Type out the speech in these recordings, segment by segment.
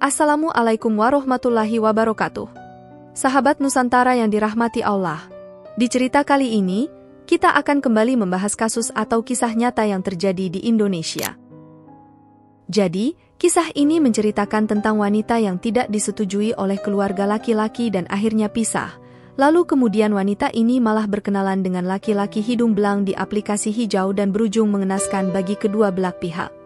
Assalamualaikum warahmatullahi wabarakatuh. Sahabat Nusantara yang dirahmati Allah. Di cerita kali ini, kita akan kembali membahas kasus atau kisah nyata yang terjadi di Indonesia. Jadi, kisah ini menceritakan tentang wanita yang tidak disetujui oleh keluarga laki-laki dan akhirnya pisah. Lalu kemudian wanita ini malah berkenalan dengan laki-laki hidung belang di aplikasi hijau dan berujung mengenaskan bagi kedua belah pihak.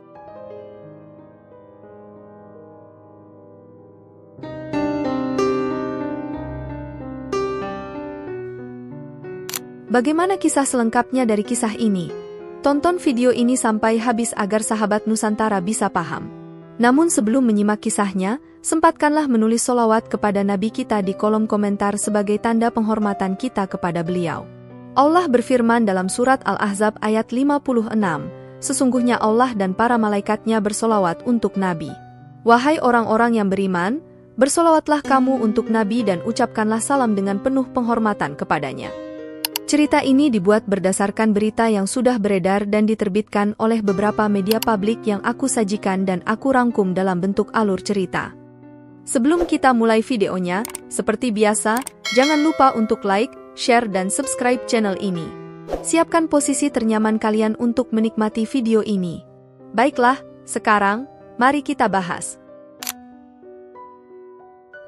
Bagaimana kisah selengkapnya dari kisah ini? Tonton video ini sampai habis agar sahabat Nusantara bisa paham. Namun sebelum menyimak kisahnya, sempatkanlah menulis sholawat kepada Nabi kita di kolom komentar sebagai tanda penghormatan kita kepada beliau. Allah berfirman dalam surat Al-Ahzab ayat 56, sesungguhnya Allah dan para malaikatnya bersolawat untuk Nabi. Wahai orang-orang yang beriman, bersolawatlah kamu untuk Nabi dan ucapkanlah salam dengan penuh penghormatan kepadanya. Cerita ini dibuat berdasarkan berita yang sudah beredar dan diterbitkan oleh beberapa media publik yang aku sajikan dan aku rangkum dalam bentuk alur cerita. Sebelum kita mulai videonya, seperti biasa, jangan lupa untuk like, share dan subscribe channel ini. Siapkan posisi ternyaman kalian untuk menikmati video ini. Baiklah, sekarang, mari kita bahas.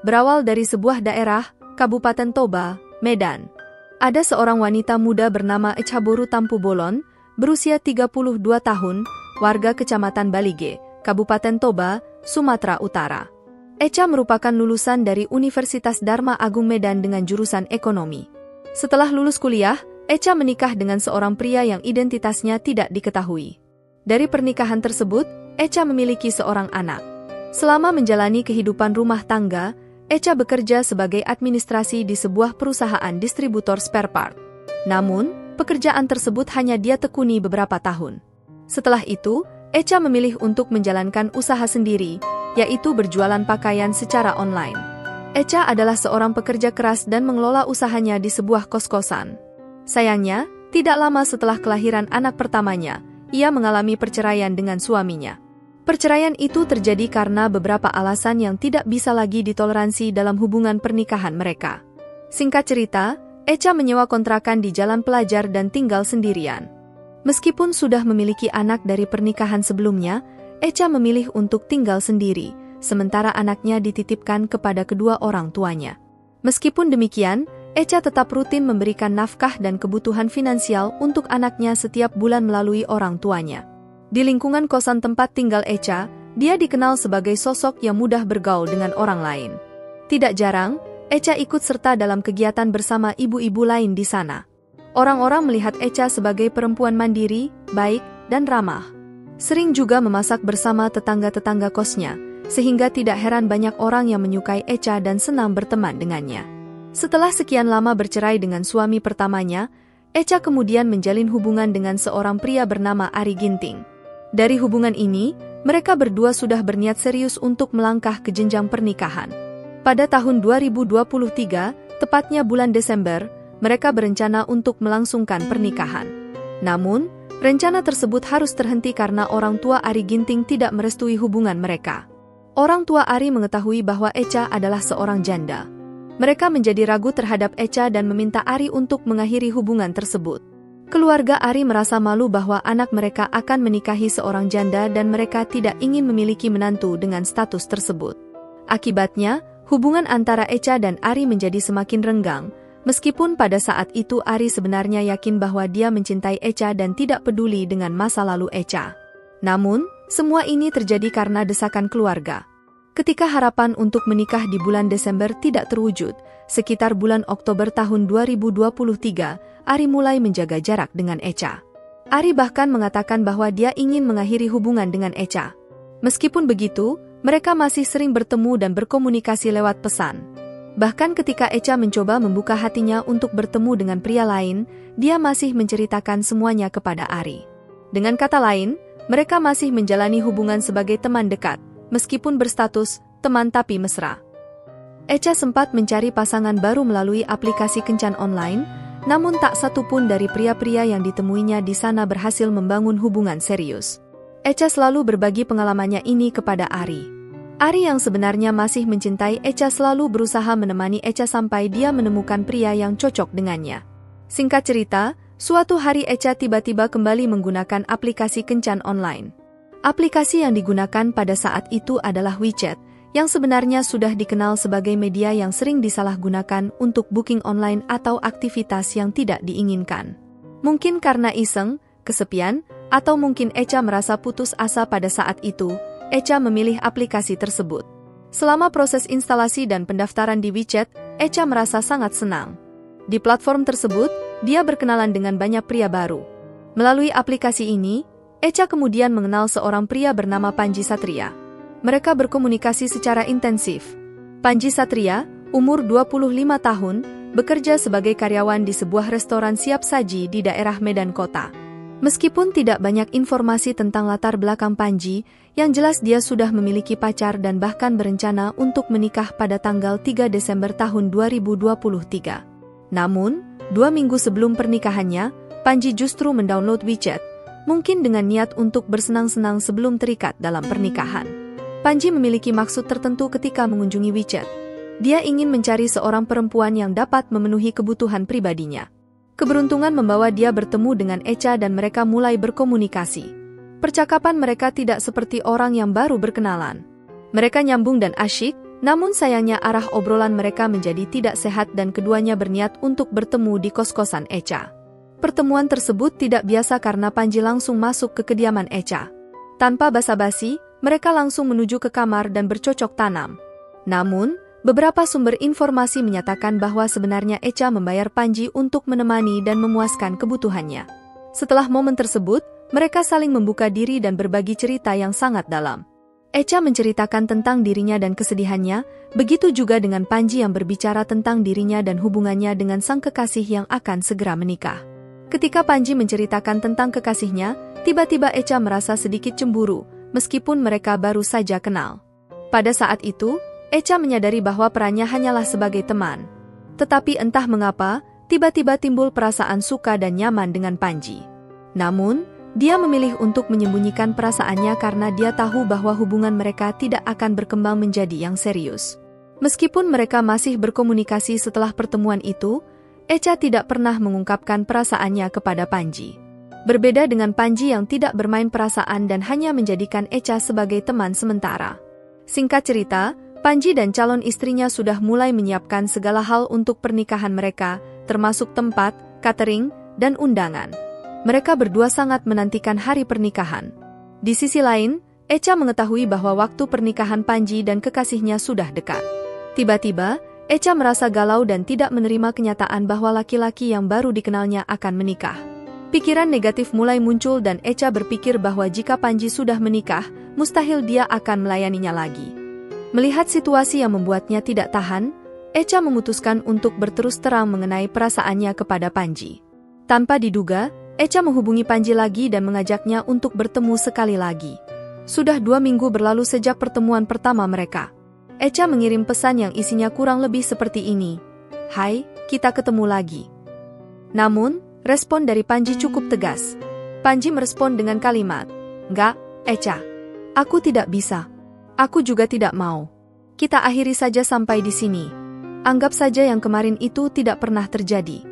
Berawal dari sebuah daerah, Kabupaten Toba, Medan. Ada seorang wanita muda bernama Echa Boru Tampu Bolon, berusia 32 tahun, warga Kecamatan Balige, Kabupaten Toba, Sumatera Utara. Echa merupakan lulusan dari Universitas Dharma Agung Medan dengan jurusan ekonomi. Setelah lulus kuliah, Echa menikah dengan seorang pria yang identitasnya tidak diketahui. Dari pernikahan tersebut, Echa memiliki seorang anak. Selama menjalani kehidupan rumah tangga, Echa bekerja sebagai administrasi di sebuah perusahaan distributor spare part. Namun, pekerjaan tersebut hanya dia tekuni beberapa tahun. Setelah itu, Echa memilih untuk menjalankan usaha sendiri, yaitu berjualan pakaian secara online. Echa adalah seorang pekerja keras dan mengelola usahanya di sebuah kos-kosan. Sayangnya, tidak lama setelah kelahiran anak pertamanya, ia mengalami perceraian dengan suaminya. Perceraian itu terjadi karena beberapa alasan yang tidak bisa lagi ditoleransi dalam hubungan pernikahan mereka. Singkat cerita, Echa menyewa kontrakan di Jalan Pelajar dan tinggal sendirian. Meskipun sudah memiliki anak dari pernikahan sebelumnya, Echa memilih untuk tinggal sendiri, sementara anaknya dititipkan kepada kedua orang tuanya. Meskipun demikian, Echa tetap rutin memberikan nafkah dan kebutuhan finansial untuk anaknya setiap bulan melalui orang tuanya. Di lingkungan kosan tempat tinggal Echa, dia dikenal sebagai sosok yang mudah bergaul dengan orang lain. Tidak jarang, Echa ikut serta dalam kegiatan bersama ibu-ibu lain di sana. Orang-orang melihat Echa sebagai perempuan mandiri, baik, dan ramah. Sering juga memasak bersama tetangga-tetangga kosnya, sehingga tidak heran banyak orang yang menyukai Echa dan senang berteman dengannya. Setelah sekian lama bercerai dengan suami pertamanya, Echa kemudian menjalin hubungan dengan seorang pria bernama Ari Ginting. Dari hubungan ini, mereka berdua sudah berniat serius untuk melangkah ke jenjang pernikahan. Pada tahun 2023, tepatnya bulan Desember, mereka berencana untuk melangsungkan pernikahan. Namun, rencana tersebut harus terhenti karena orang tua Ari Ginting tidak merestui hubungan mereka. Orang tua Ari mengetahui bahwa Echa adalah seorang janda. Mereka menjadi ragu terhadap Echa dan meminta Ari untuk mengakhiri hubungan tersebut. Keluarga Ari merasa malu bahwa anak mereka akan menikahi seorang janda dan mereka tidak ingin memiliki menantu dengan status tersebut. Akibatnya, hubungan antara Echa dan Ari menjadi semakin renggang, meskipun pada saat itu Ari sebenarnya yakin bahwa dia mencintai Echa dan tidak peduli dengan masa lalu Echa. Namun, semua ini terjadi karena desakan keluarga. Ketika harapan untuk menikah di bulan Desember tidak terwujud, sekitar bulan Oktober tahun 2023, Ari mulai menjaga jarak dengan Echa. Ari bahkan mengatakan bahwa dia ingin mengakhiri hubungan dengan Echa. Meskipun begitu, mereka masih sering bertemu dan berkomunikasi lewat pesan. Bahkan ketika Echa mencoba membuka hatinya untuk bertemu dengan pria lain, dia masih menceritakan semuanya kepada Ari. Dengan kata lain, mereka masih menjalani hubungan sebagai teman dekat, meskipun berstatus teman tapi mesra. Echa sempat mencari pasangan baru melalui aplikasi kencan online, namun tak satu pun dari pria-pria yang ditemuinya di sana berhasil membangun hubungan serius. Echa selalu berbagi pengalamannya ini kepada Ari. Ari yang sebenarnya masih mencintai Echa selalu berusaha menemani Echa sampai dia menemukan pria yang cocok dengannya. Singkat cerita, suatu hari Echa tiba-tiba kembali menggunakan aplikasi kencan online. Aplikasi yang digunakan pada saat itu adalah WeChat, yang sebenarnya sudah dikenal sebagai media yang sering disalahgunakan untuk booking online atau aktivitas yang tidak diinginkan. Mungkin karena iseng, kesepian, atau mungkin Echa merasa putus asa pada saat itu, Echa memilih aplikasi tersebut. Selama proses instalasi dan pendaftaran di WeChat, Echa merasa sangat senang. Di platform tersebut, dia berkenalan dengan banyak pria baru. Melalui aplikasi ini, Echa kemudian mengenal seorang pria bernama Panji Satria. Mereka berkomunikasi secara intensif. Panji Satria, umur 25 tahun, bekerja sebagai karyawan di sebuah restoran siap saji di daerah Medan Kota. Meskipun tidak banyak informasi tentang latar belakang Panji, yang jelas dia sudah memiliki pacar dan bahkan berencana untuk menikah pada tanggal 3 Desember tahun 2023. Namun, 2 minggu sebelum pernikahannya, Panji justru mendownload WeChat, mungkin dengan niat untuk bersenang-senang sebelum terikat dalam pernikahan. Panji memiliki maksud tertentu ketika mengunjungi WeChat. Dia ingin mencari seorang perempuan yang dapat memenuhi kebutuhan pribadinya. Keberuntungan membawa dia bertemu dengan Echa dan mereka mulai berkomunikasi. Percakapan mereka tidak seperti orang yang baru berkenalan. Mereka nyambung dan asyik, namun sayangnya arah obrolan mereka menjadi tidak sehat dan keduanya berniat untuk bertemu di kos-kosan Echa. Pertemuan tersebut tidak biasa karena Panji langsung masuk ke kediaman Echa. Tanpa basa-basi, mereka langsung menuju ke kamar dan bercocok tanam. Namun, beberapa sumber informasi menyatakan bahwa sebenarnya Echa membayar Panji untuk menemani dan memuaskan kebutuhannya. Setelah momen tersebut, mereka saling membuka diri dan berbagi cerita yang sangat dalam. Echa menceritakan tentang dirinya dan kesedihannya, begitu juga dengan Panji yang berbicara tentang dirinya dan hubungannya dengan sang kekasih yang akan segera menikah. Ketika Panji menceritakan tentang kekasihnya, tiba-tiba Echa merasa sedikit cemburu, meskipun mereka baru saja kenal. Pada saat itu, Echa menyadari bahwa perannya hanyalah sebagai teman. Tetapi entah mengapa, tiba-tiba timbul perasaan suka dan nyaman dengan Panji. Namun, dia memilih untuk menyembunyikan perasaannya karena dia tahu bahwa hubungan mereka tidak akan berkembang menjadi yang serius. Meskipun mereka masih berkomunikasi setelah pertemuan itu, Echa tidak pernah mengungkapkan perasaannya kepada Panji. Berbeda dengan Panji yang tidak bermain perasaan dan hanya menjadikan Echa sebagai teman sementara. Singkat cerita, Panji dan calon istrinya sudah mulai menyiapkan segala hal untuk pernikahan mereka, termasuk tempat, catering, dan undangan. Mereka berdua sangat menantikan hari pernikahan. Di sisi lain, Echa mengetahui bahwa waktu pernikahan Panji dan kekasihnya sudah dekat. Tiba-tiba, Echa merasa galau dan tidak menerima kenyataan bahwa laki-laki yang baru dikenalnya akan menikah. Pikiran negatif mulai muncul dan Echa berpikir bahwa jika Panji sudah menikah, mustahil dia akan melayaninya lagi. Melihat situasi yang membuatnya tidak tahan, Echa memutuskan untuk berterus terang mengenai perasaannya kepada Panji. Tanpa diduga, Echa menghubungi Panji lagi dan mengajaknya untuk bertemu sekali lagi. Sudah 2 minggu berlalu sejak pertemuan pertama mereka. Echa mengirim pesan yang isinya kurang lebih seperti ini. "Hai, kita ketemu lagi." Namun, respon dari Panji cukup tegas. Panji merespon dengan kalimat, "Enggak, Echa. Aku tidak bisa. Aku juga tidak mau. Kita akhiri saja sampai di sini. Anggap saja yang kemarin itu tidak pernah terjadi."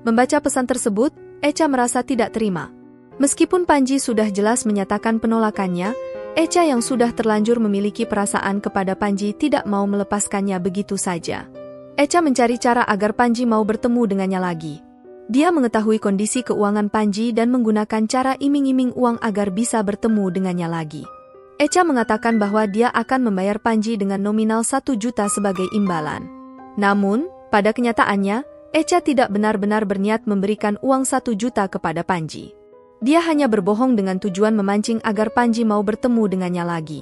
Membaca pesan tersebut, Echa merasa tidak terima. Meskipun Panji sudah jelas menyatakan penolakannya, Echa yang sudah terlanjur memiliki perasaan kepada Panji tidak mau melepaskannya begitu saja. Echa mencari cara agar Panji mau bertemu dengannya lagi. Dia mengetahui kondisi keuangan Panji dan menggunakan cara iming-iming uang agar bisa bertemu dengannya lagi. Echa mengatakan bahwa dia akan membayar Panji dengan nominal 1 juta sebagai imbalan. Namun, pada kenyataannya, Echa tidak benar-benar berniat memberikan uang 1 juta kepada Panji. Dia hanya berbohong dengan tujuan memancing agar Panji mau bertemu dengannya lagi.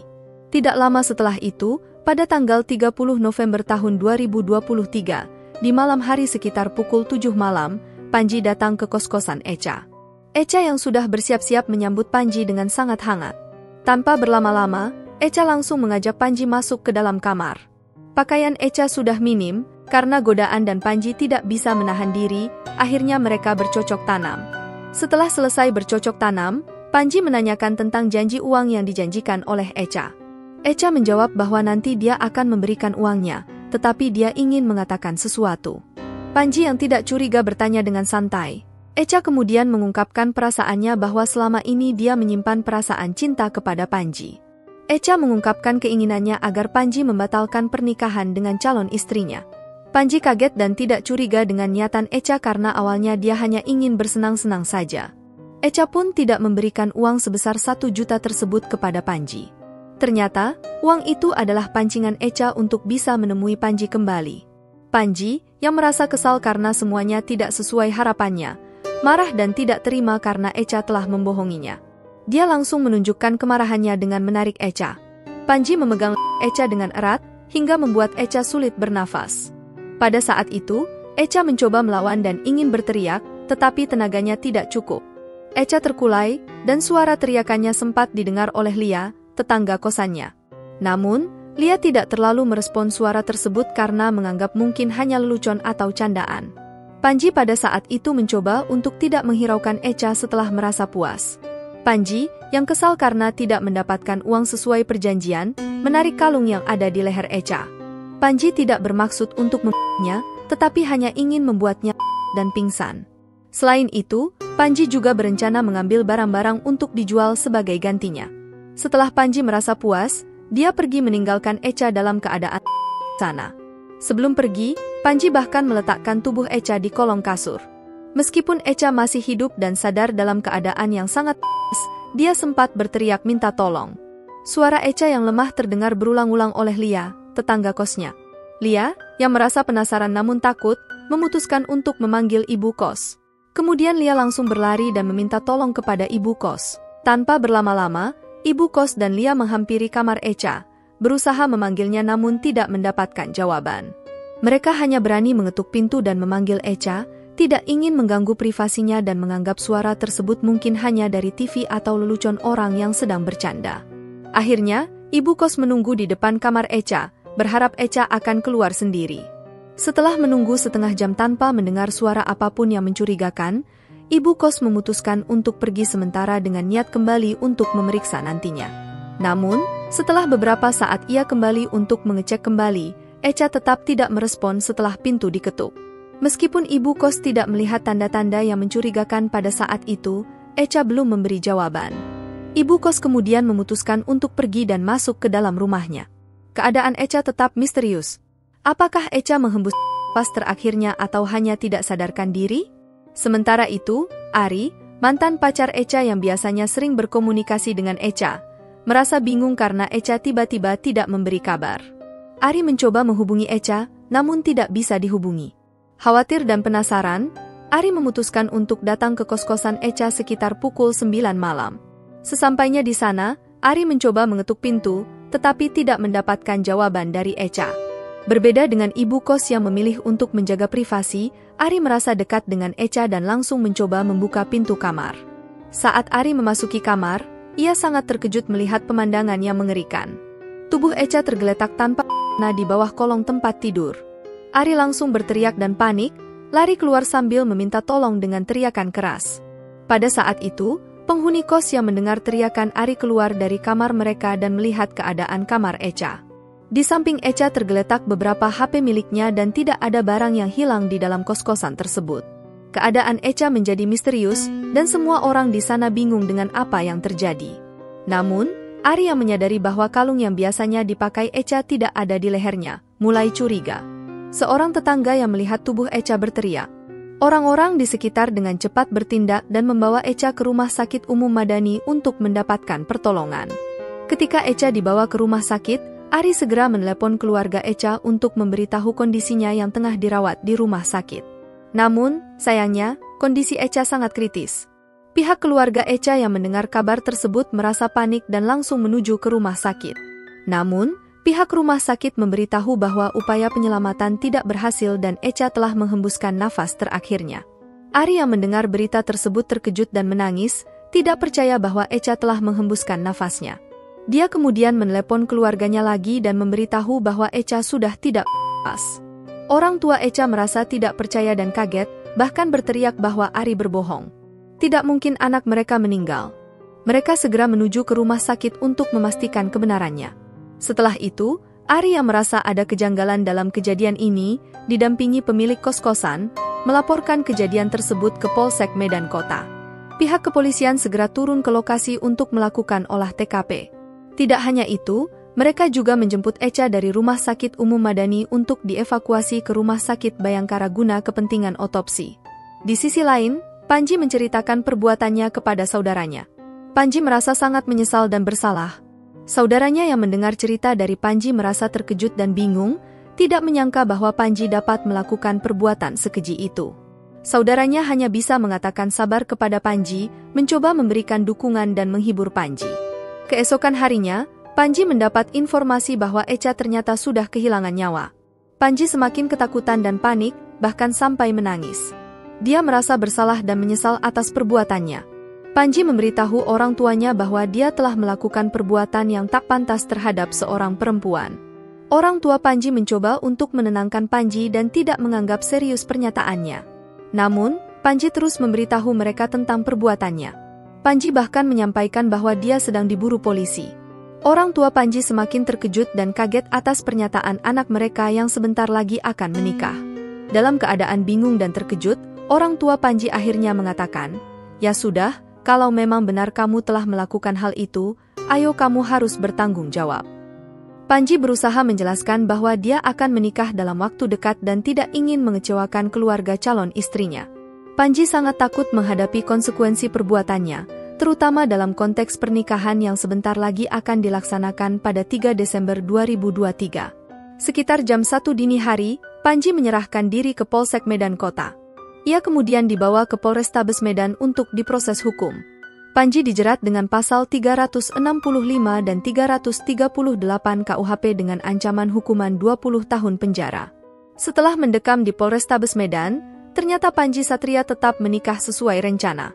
Tidak lama setelah itu, pada tanggal 30 November tahun 2023, di malam hari sekitar pukul 7 malam, Panji datang ke kos-kosan Echa. Echa yang sudah bersiap-siap menyambut Panji dengan sangat hangat. Tanpa berlama-lama, Echa langsung mengajak Panji masuk ke dalam kamar. Pakaian Echa sudah minim, karena godaan dan Panji tidak bisa menahan diri, akhirnya mereka bercocok tanam. Setelah selesai bercocok tanam, Panji menanyakan tentang janji uang yang dijanjikan oleh Echa. Echa menjawab bahwa nanti dia akan memberikan uangnya, tetapi dia ingin mengatakan sesuatu. Panji yang tidak curiga bertanya dengan santai. Echa kemudian mengungkapkan perasaannya bahwa selama ini dia menyimpan perasaan cinta kepada Panji. Echa mengungkapkan keinginannya agar Panji membatalkan pernikahan dengan calon istrinya. Panji kaget dan tidak curiga dengan niatan Echa karena awalnya dia hanya ingin bersenang-senang saja. Echa pun tidak memberikan uang sebesar 1 juta tersebut kepada Panji. Ternyata, uang itu adalah pancingan Echa untuk bisa menemui Panji kembali. Panji, yang merasa kesal karena semuanya tidak sesuai harapannya, marah dan tidak terima karena Echa telah membohonginya. Dia langsung menunjukkan kemarahannya dengan menarik Echa. Panji memegang Echa dengan erat, hingga membuat Echa sulit bernafas. Pada saat itu, Echa mencoba melawan dan ingin berteriak, tetapi tenaganya tidak cukup. Echa terkulai, dan suara teriakannya sempat didengar oleh Lia, tetangga kosannya. Namun, Lia tidak terlalu merespon suara tersebut karena menganggap mungkin hanya lelucon atau candaan. Panji pada saat itu mencoba untuk tidak menghiraukan Echa setelah merasa puas. Panji, yang kesal karena tidak mendapatkan uang sesuai perjanjian, menarik kalung yang ada di leher Echa. Panji tidak bermaksud untuk membunuhnya, tetapi hanya ingin membuatnya dan pingsan. Selain itu, Panji juga berencana mengambil barang-barang untuk dijual sebagai gantinya. Setelah Panji merasa puas, dia pergi meninggalkan Echa dalam keadaan sana. Sebelum pergi, Panji bahkan meletakkan tubuh Echa di kolong kasur. Meskipun Echa masih hidup dan sadar dalam keadaan yang sangat dia sempat berteriak minta tolong. Suara Echa yang lemah terdengar berulang-ulang oleh Lia, tetangga kosnya. Lia, yang merasa penasaran namun takut, memutuskan untuk memanggil ibu kos. Kemudian Lia langsung berlari dan meminta tolong kepada ibu kos. Tanpa berlama-lama, ibu kos dan Lia menghampiri kamar Echa, berusaha memanggilnya namun tidak mendapatkan jawaban. Mereka hanya berani mengetuk pintu dan memanggil Echa, tidak ingin mengganggu privasinya dan menganggap suara tersebut mungkin hanya dari TV atau lelucon orang yang sedang bercanda. Akhirnya, ibu kos menunggu di depan kamar Echa, berharap Echa akan keluar sendiri. Setelah menunggu setengah jam tanpa mendengar suara apapun yang mencurigakan, ibu kos memutuskan untuk pergi sementara dengan niat kembali untuk memeriksa nantinya. Namun, setelah beberapa saat ia kembali untuk mengecek kembali, Echa tetap tidak merespon setelah pintu diketuk. Meskipun ibu kos tidak melihat tanda-tanda yang mencurigakan pada saat itu, Echa belum memberi jawaban. Ibu kos kemudian memutuskan untuk pergi dan masuk ke dalam rumahnya. Keadaan Echa tetap misterius. Apakah Echa menghembus pas terakhirnya atau hanya tidak sadarkan diri? Sementara itu, Ari, mantan pacar Echa yang biasanya sering berkomunikasi dengan Echa, merasa bingung karena Echa tiba-tiba tidak memberi kabar. Ari mencoba menghubungi Echa, namun tidak bisa dihubungi. Khawatir dan penasaran, Ari memutuskan untuk datang ke kos-kosan Echa sekitar pukul 9 malam. Sesampainya di sana, Ari mencoba mengetuk pintu, tetapi tidak mendapatkan jawaban dari Echa. Berbeda dengan ibu kos yang memilih untuk menjaga privasi, Ari merasa dekat dengan Echa dan langsung mencoba membuka pintu kamar. Saat Ari memasuki kamar, ia sangat terkejut melihat pemandangan yang mengerikan. Tubuh Echa tergeletak tanpa di bawah kolong tempat tidur. Ari langsung berteriak dan panik, lari keluar sambil meminta tolong dengan teriakan keras. Pada saat itu, penghuni kos yang mendengar teriakan Ari keluar dari kamar mereka dan melihat keadaan kamar Echa. Di samping Echa tergeletak beberapa HP miliknya dan tidak ada barang yang hilang di dalam kos-kosan tersebut. Keadaan Echa menjadi misterius, dan semua orang di sana bingung dengan apa yang terjadi. Namun, Ari yang menyadari bahwa kalung yang biasanya dipakai Echa tidak ada di lehernya, mulai curiga. Seorang tetangga yang melihat tubuh Echa berteriak. Orang-orang di sekitar dengan cepat bertindak dan membawa Echa ke rumah sakit umum Madani untuk mendapatkan pertolongan. Ketika Echa dibawa ke rumah sakit, Ari segera menelepon keluarga Echa untuk memberitahu kondisinya yang tengah dirawat di rumah sakit. Namun, sayangnya, kondisi Echa sangat kritis. Pihak keluarga Echa yang mendengar kabar tersebut merasa panik dan langsung menuju ke rumah sakit. Namun, pihak rumah sakit memberitahu bahwa upaya penyelamatan tidak berhasil dan Echa telah menghembuskan nafas terakhirnya. Ari yang mendengar berita tersebut terkejut dan menangis, tidak percaya bahwa Echa telah menghembuskan nafasnya. Dia kemudian menelepon keluarganya lagi dan memberitahu bahwa Echa sudah tidak pas. Orang tua Echa merasa tidak percaya dan kaget, bahkan berteriak bahwa Ari berbohong. Tidak mungkin anak mereka meninggal. Mereka segera menuju ke rumah sakit untuk memastikan kebenarannya. Setelah itu, Ari yang merasa ada kejanggalan dalam kejadian ini, didampingi pemilik kos-kosan, melaporkan kejadian tersebut ke Polsek Medan Kota. Pihak kepolisian segera turun ke lokasi untuk melakukan olah TKP. Tidak hanya itu, mereka juga menjemput Echa dari Rumah Sakit Umum Madani untuk dievakuasi ke Rumah Sakit Bayangkara guna kepentingan otopsi. Di sisi lain, Panji menceritakan perbuatannya kepada saudaranya. Panji merasa sangat menyesal dan bersalah. Saudaranya yang mendengar cerita dari Panji merasa terkejut dan bingung, tidak menyangka bahwa Panji dapat melakukan perbuatan sekeji itu. Saudaranya hanya bisa mengatakan sabar kepada Panji, mencoba memberikan dukungan dan menghibur Panji. Keesokan harinya, Panji mendapat informasi bahwa Echa ternyata sudah kehilangan nyawa. Panji semakin ketakutan dan panik, bahkan sampai menangis. Dia merasa bersalah dan menyesal atas perbuatannya. Panji memberitahu orang tuanya bahwa dia telah melakukan perbuatan yang tak pantas terhadap seorang perempuan. Orang tua Panji mencoba untuk menenangkan Panji dan tidak menganggap serius pernyataannya. Namun, Panji terus memberitahu mereka tentang perbuatannya. Panji bahkan menyampaikan bahwa dia sedang diburu polisi. Orang tua Panji semakin terkejut dan kaget atas pernyataan anak mereka yang sebentar lagi akan menikah. Dalam keadaan bingung dan terkejut, orang tua Panji akhirnya mengatakan, "Ya sudah, kalau memang benar kamu telah melakukan hal itu, ayo kamu harus bertanggung jawab." Panji berusaha menjelaskan bahwa dia akan menikah dalam waktu dekat dan tidak ingin mengecewakan keluarga calon istrinya. Panji sangat takut menghadapi konsekuensi perbuatannya, terutama dalam konteks pernikahan yang sebentar lagi akan dilaksanakan pada 3 Desember 2023. Sekitar jam 1 dini hari, Panji menyerahkan diri ke Polsek Medan Kota. Ia kemudian dibawa ke Polrestabes Medan untuk diproses hukum. Panji dijerat dengan pasal 365 dan 338 KUHP dengan ancaman hukuman 20 tahun penjara. Setelah mendekam di Polrestabes Medan, ternyata Panji Satria tetap menikah sesuai rencana.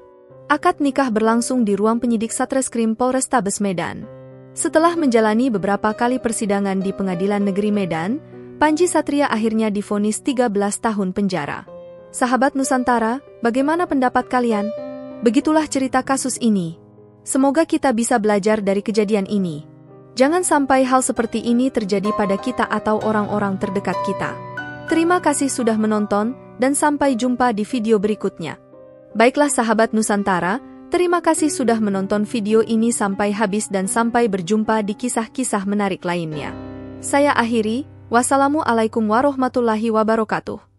Akad nikah berlangsung di ruang penyidik Satreskrim Polrestabes Medan. Setelah menjalani beberapa kali persidangan di Pengadilan Negeri Medan, Panji Satria akhirnya divonis 13 tahun penjara. Sahabat Nusantara, bagaimana pendapat kalian? Begitulah cerita kasus ini. Semoga kita bisa belajar dari kejadian ini. Jangan sampai hal seperti ini terjadi pada kita atau orang-orang terdekat kita. Terima kasih sudah menonton, dan sampai jumpa di video berikutnya. Baiklah sahabat Nusantara, terima kasih sudah menonton video ini sampai habis dan sampai berjumpa di kisah-kisah menarik lainnya. Saya akhiri, wassalamualaikum warahmatullahi wabarakatuh.